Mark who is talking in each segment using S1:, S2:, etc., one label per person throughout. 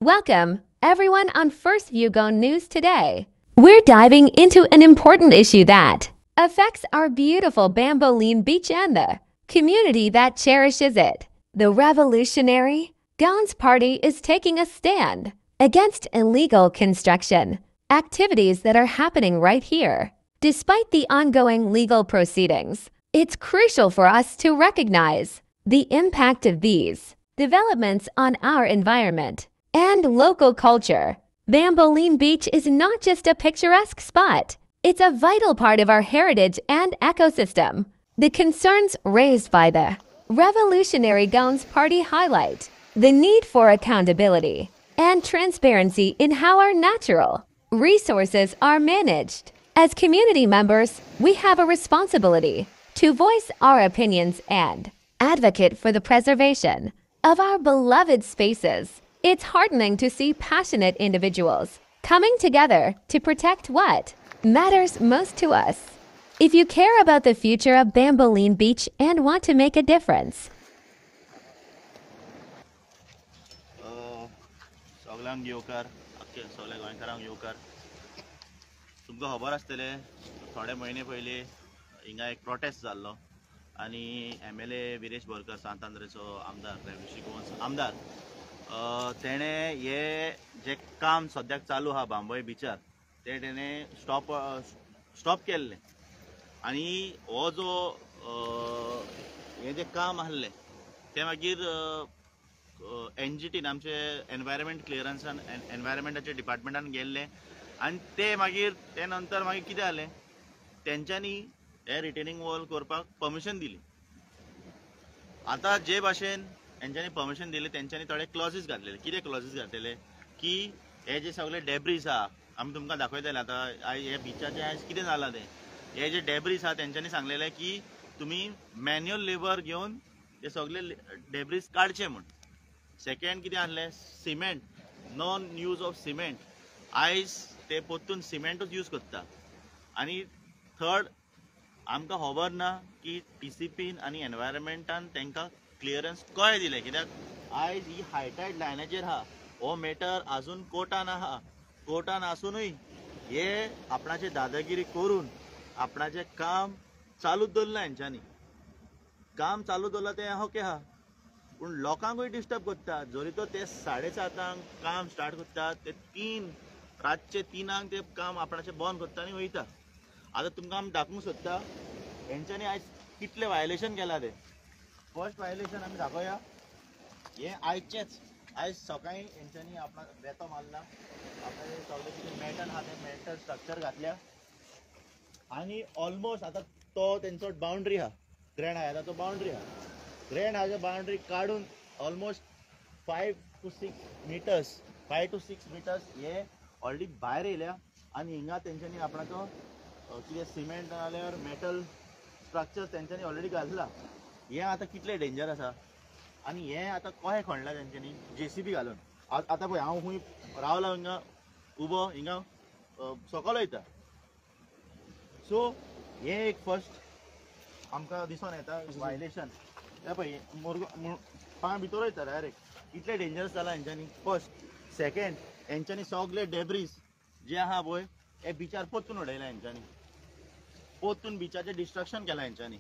S1: Welcome, everyone, on First View Go News today. We're diving into an important issue that affects our beautiful Bamboline Beach and the community that cherishes it. The Revolutionary Gowns Party is taking a stand against illegal construction activities that are happening right here. Despite the ongoing legal proceedings, it's crucial for us to recognize the impact of these developments on our environment and local culture. Bamboline Beach is not just a picturesque spot, it's a vital part of our heritage and ecosystem. The concerns raised by the Revolutionary Gowns Party highlight the need for accountability and transparency in how our natural resources are managed. As community members, we have a responsibility to voice our opinions and advocate for the preservation of our beloved spaces. It's heartening to see passionate individuals coming together to protect what matters most to us. If you care about the future of Bamboline Beach and want to make a difference,
S2: सगळ्यांक येवकार सगळ्या गोंयकारांक येवकार तुमकां खबर आसतलें थोडे म्हयने पयलीं हिंगा एक प्रोटेस्ट जाल्लो आनी MLA विरेश बोरकर सांतांद्रेचो आमदार रेवल्युशनरी गोवन्स आमदार तेणें हे जे काम सद्याक चालू आहा बांबोळे बिचार ते तेणें स्टॉप केल्लें आनी हो जो हे जे काम आसलें ते मागीर NGT आमचे एनवायरमेंट क्लियरन्सान एनवायरमेंटाचे डिपार्टमेंटान गेल्ले आनी ते मागीर ते नंतर मागीर कितें जालें तेंच्यांनी हे रिटेनिंग वॉल करपाक परमिशन दिली. आतां जे भाशेन तेंच्यांनी परमिशन दिली तेंच्यांनी थोडे क्लॉजीस घातलेले. कितें क्लॉजीस घातलेले की हे जे सगळे डेब्रीज आहा आमी तुमकां दाखयतले आतां हे बिचाचें आयज कितें जालां तें हे जे डेब्रीज आहा तेंच्यांनी सांगलेलें की तुमी मॅन्युअल लेबर घेवन हे सगळे डेब्रीज काडचे म्हूण. सेकेंड कितें आसलें cement non use of cement आयज ते पोत्तून सिमेंटूच यूज करता. आनी थर्ड आमकां खबर ना की TCPन आनी एनवायरमेंटान तांकां क्लियरन्स कशें दिलें कित्याक आयज ही हायटायड लायनाचेर आहा हो मॅटर आजून कोर्टान आहा. कोर्टान आसुनूय हे आपणाचे दादागिरी करून आपणाचें काम चालूच दवरलां हेंच्यांनी. काम चालू दवरलां तें ओके आहा पूण लोकांकूय डिस्टर्ब करता. जरी तो ते 7:30 काम स्टार्ट करता ते 3 रातचे 3 ते काम आपणाचें बंद करता आनी वयता. आतां तुमकां आमी दाखोवंक सोदता हेंच्यांनी आयज कितले वायलेशन केला ते. फर्स्ट वायलेशन आमी दाखोवया. हे आयचेच आयज सकाळीं हेंच्यांनी आपणाक बेतो मारला आपणाचें सगळें कितें मेटल आहा तें मेटल स्ट्रक्चर घातल्या आनी ऑलमोस्ट आतां तो तेंचो बाउंड्री आहा ग्रँड हायवेचो बाउंड्री आहा. ग्रँड हायवे बाउंड्री काडून ऑलमोस्ट 5 to 6 meters हे ऑलरेडी भायर येयल्या आनी हिंगा तेंच्यांनी आपणाचो कितें सिमेंट नाल्यार मेटल स्ट्रक्चर तेंच्यांनी ऑलरेडी घातला. हें आतां कितलें डेंजर आसा आनी हें आतां कशें खणलां तेंच्यांनी JCB घालून. आतां पळय हांव खूंय रावला हिंगा उबो हिंगा सकयल वयता. सो हें एक फर्स्ट आमकां दिसून येता वायलेशन. हे पळय पांय भितर वयता डायरेक्ट इतले डेंजरस जाला हेंच्यांनी. फर्स्ट सेकेंड हेंच्यांनी सगळे डेब्रीज जे आहा पळय हे बिचार पोत्तून उडयला हेंच्यांनी. पोत्तून बिचाचें डिस्ट्रक्शन केलां हेंच्यांनी.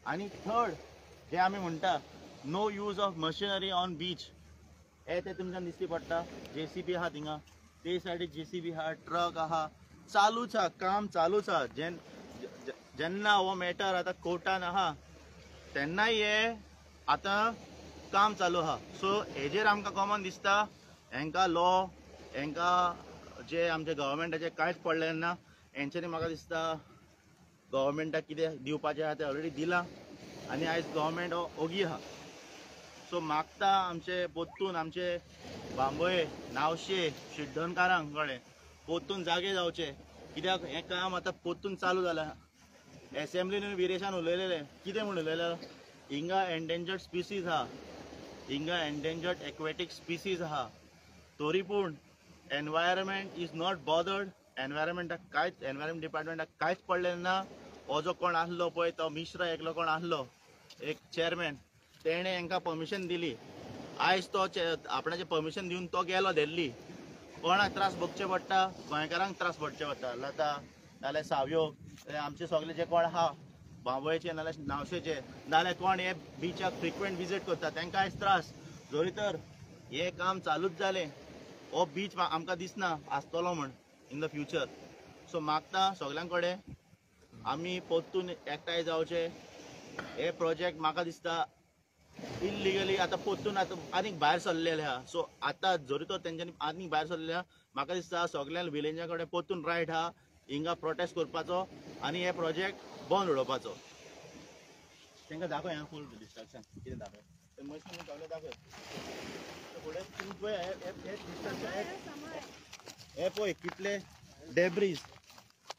S2: आनी थर्ड जे आमी म्हणटा no use of machinery on beach हे ते तुमकां दिश्टी पडटा. JCB आहा थिंगा ते सायडीक JCB आहा ट्रक आहा चालूच आहा काम चालूच आहा. जेन्ना हो मॅटर आतां कोर्टान आहा तेन्नाय हे आतां काम चालू आहा. सो हेजेर आमकां कॉमन दिसता हेंकां लॉ हेंकां जे आमचे गव्हर्मेंटाचे कांयच पडलें ना. हेंच्यांनी म्हाका दिसता गव्हर्मेंटाक कितें दिवपाचें आहा तें ऑलरेडी दिलां आनी आयज गव्हर्मेंट हो ओगी आहा. सो मागता आमचे पोत्तून आमचे बांबोळे नावशे शिड्डणकारांक कळ्ळें पोत्तून जागे जावचे कित्याक हें काम आतां पोत्तून चालू जालां. एसेंब्लीन विरेशान उलयलेलें कितें म्हूण उलयलें हिंगा एंडेंजर्ड स्पिसीज आहा हिंगा एंडेंजर्ड एक्वेटीक स्पिसीज आहा तरी पूण environment is not bothered. Environment डिपार्टमेंटाक कांयच पडलें ना. हो जो कोण आसलो पळय तो मिश्रा एकलो कोण आसलो एक चेअरमॅन तेणें हांकां परमिशन दिली आयज तो आपणाचें परमिशन दिवन तो गेलो दिल्ली. कोणाक त्रास भोगचे पडटा? गोंयकारांक त्रास भोगचे पडटा. लता नाल्यार सावयो आमचे सगळे जे कोण आहा बांबोळेचे नाल्यार नावशेचे नाल्यार कोण हे बिचाक फ्रिक्वेंट विजीट करता तांकां आयज त्रास. जोरी तर हे काम चालूच जालें हो बीच आमकां दिसना आसतलो म्हण इन द फ्युचर. सो मागता सगळ्यां कडेन आमी परतून एकठांय जावचे. हे प्रोजेक्ट म्हाका दिसता इलिगली आतां परतून आतां आनीक भायर सरलेले आहा. सो आतां जरी तर तेंच्यांनी आनीक भायर सरलेले आहा म्हाका दिसता सगळ्या विलेजा कडेन परतून रायट आहा हिंगा प्रोटेस्ट करपाचो आनी हे प्रोजेक्ट बंद उडोवपाचो. तांकां दाखय हां फूल डिस्ट्रक्शन कितें दाखय मशीन सगळें दाखय. फुडें तूं पळय हे डिस्ट्रक्शन हे पळय कितले डेब्रीज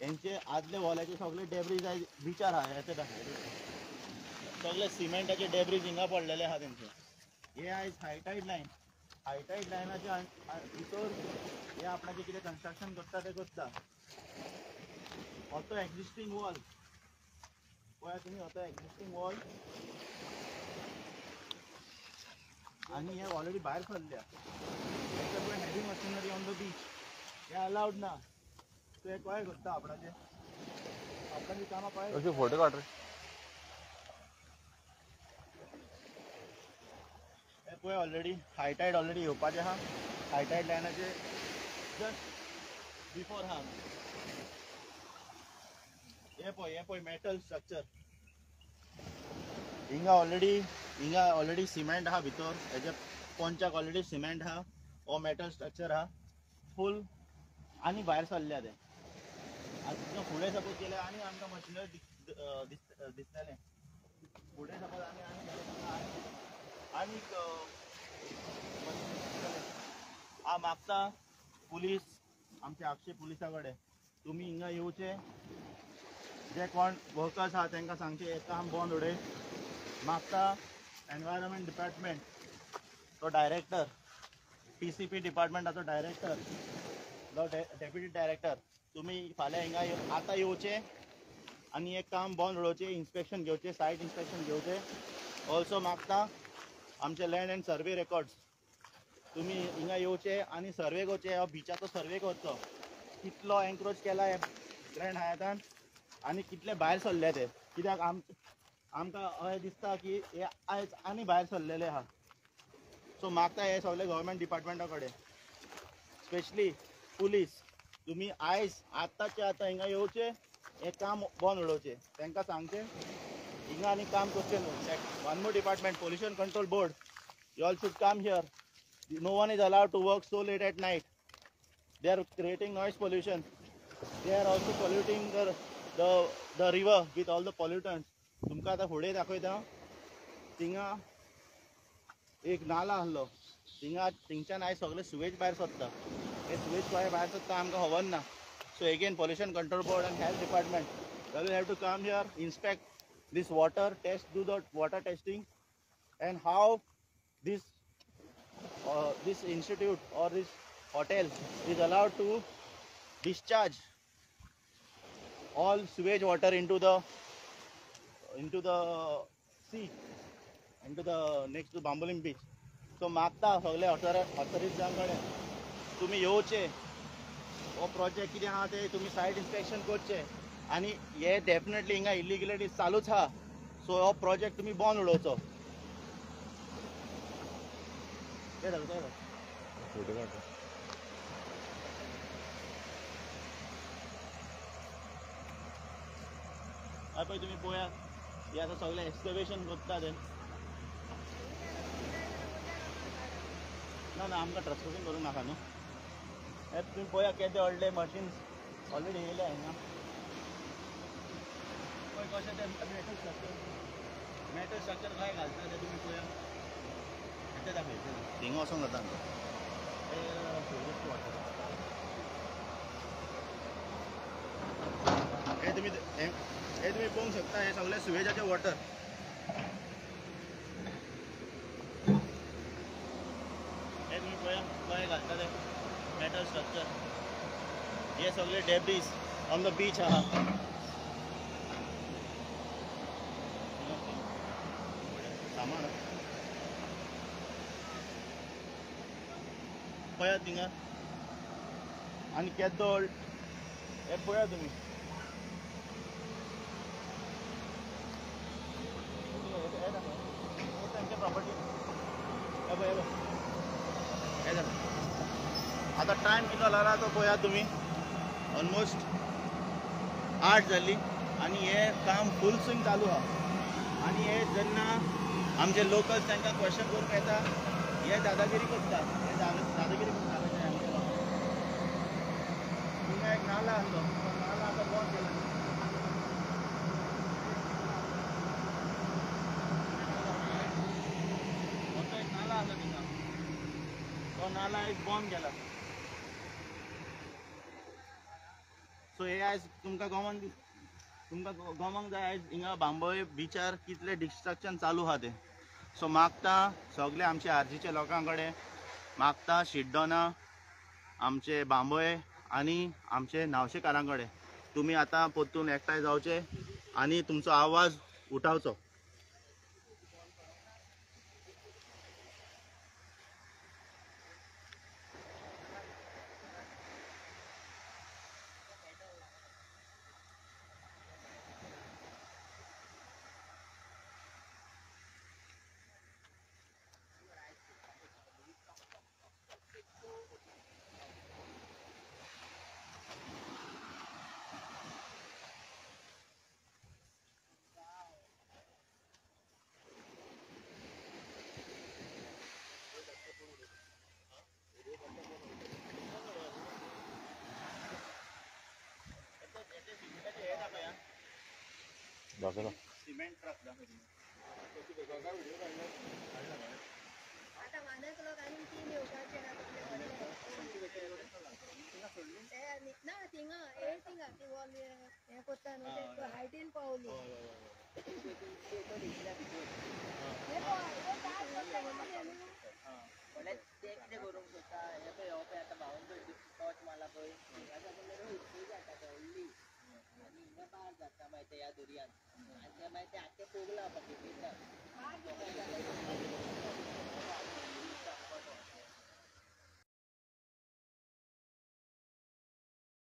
S2: हेंचे आदले वॉलाचे सगळे डेब्रीज आयज बिचार आहा. हे दाखय सगळे सिमेंटाचे डेब्रीज हिंगा पडलेले आहा तेंचे. हे आयज हायटायड लायनाच्या भितर हे आपणाचें कितें कन्स्ट्रक्शन करता तें करता. होतो एक्झिस्टींग वॉल पळया तुमी होतो एक्झिस्टींग वॉल आनी हे ऑलरेडी भायर सरल्या. Heavy machinery on the beach हे अलाउड ना. सो हे कळ्ळें करता आपणाचें कामां कळ्ळें.
S3: फोटो काड रे.
S2: पळय ऑलरेडी हायटायड ऑलरेडी येवपाचें आहा. हायटायड लायनाचे जस्ट बिफोर आहा. हे पळय मेटल स्ट्रक्चर हिंगा ऑलरेडी सिमेंट आहा भितर. हेच्या पोंचाक ऑलरेडी सिमेंट आहा. हो मेटल स्ट्रक्चर आहा फूल आनी भायर सरल्या ते. आतां फुडें सपोज केलें आनी आमकां मशिनरी दिसतलें. फुडें सपोज आनीक हांव मागता पुलीस आमचे आगशे पुलिसा कडेन तुमी हिंगा येवचे. जे कोण वर्कर्स आहा तांकां सांगचे हे काम बंद उडय. मागता एनवायरमेंट डिपार्टमेंट तो डायरेक्टर PCP डिपार्टमेंटाचो डायरेक्टर तो डेप्युटी डायरेक्टर तुमी फाल्यां हिंगा आतां येवचे आनी हे काम बंद उडोवचें. इन्स्पेक्शन घेवचें सायट इन्स्पेक्शन घेवचें. ऑल्सो मागता आमचे लँड एंड सर्वे रेकॉर्ड्स तुमी हिंगा येवचे आनी सर्वे करचे. हो बिचाचो सर्वे करचो कितलो एन्क्रोच केला हे ग्रँड हायतान आनी कितले भायर सरले ते. कित्याक आमकां अशें दिसता की हे आयज आनी भायर सरलेले आहा. सो मागता हे सगळे गव्हर्मेंट डिपार्टमेंटा कडेन स्पेशली पुलीस तुमी आयज आतांचे आतां हिंगा येवचे हे काम बंद उडोवचें. तांकां सांगचें हिंगा आनी काम करचें न्हू. One more department pollution control board you all should come here. No one is allowed to work so late at night. They are creating noise pollution. They are also polluting the river with all the pollutants. तुमकां आतां फुडें दाखयता थिंगा एक नाला आहलो थिंगच्यान आयज सगळे सुवेज भायर सरता. हे सुवेज कशें भायर सरता आमकां खबर ना. So again pollution control board end health department they will have to come here, inspect this water, do the water testing and how this institute or this hotel is allowed to discharge all sewage water into the sea, into the next to Bambolim beach. So मागता सगळे ऑथॉरिटीजां कडेन तुमी येवचे. हो project कितें आहा ते तुमी सायट इन्स्पेक्शन करचे आनी हे डेफिनेटली हिंगा इलिगलिटीज चालूच आहा. सो हो प्रोजेक्ट तुमी बंद उडोवचो.
S3: फोटो काड रे.
S2: हय पळय तुमी पळया हे आतां सगळें एक्सकवेशन करता ते. ना आमकां ट्रान्सपोर्टिंग करूंक नाका न्हू. हे तुमी पळया केदे व्हडले मशीन्स ऑलरेडी येयल्या हिंगा. पळय कशें ते मेटल स्ट्रक्चर काय घालता ते तुमी पळया. ते दाखय हिंगा वचोंक जाता हे तुमी पळोवंक शकता. हे सगळे सुवेजाचे वॉटर हे तुमी पळया कशें घालता ते मेटल स्ट्रक्चर. हे सगळे डेब्रीज ऑन द बीच आहा. सामान पळयात थिंगा आनी केदोळ हे पळया तुमी प्रॉपर्टी आता टायम कितलो जाला तो पळया तुमी ऑलमोस्ट 8 जाली आणि हे काम फुल स्विंग चालू आहा आणि हे जेन्ना आमचे लोकल्स तांकां क्वेश्चन करूंक येता हे दादागिरी करता हे दादागिरी करून सांगता आमच्या लोकांक थिंगा एक नाला आसलो तो नाला आतां बंद केला तो एक नाला आसा थिंगा तो नाला एक बंद केला सो हे आयज तुमकां गोवंक जाय आयज हिंगा बांबोळे बिचार कितले डिस्ट्रक्शन चालू आहा ते सो मागता सगळे आमचे आरजीचे लोकां कडेन मागता शिड्डोना आमचे बांबोळे आनी आमचे नावशेकारां कडेन तुमी आतां परतून एकठांय जावचे आनी तुमचो आवाज उठावचो सिमेंट ट्रक
S3: आता मानक लोक आणि 3 येवपाचे ना थिंगा हे थिंगा ती वॉल हे कोत्ता न्हू ते हायटीन पावली ते कितें करूंक सोदता हे पळय हो पळय आतां भावन पळय टॉर्च मारला पळय हाका व्हडली जाता व्हडली आनी हिंगा पार जाता मागीर ते ह्या दर्यान आनी ते मागीर ते आख्खे पोगला पाकिस्तान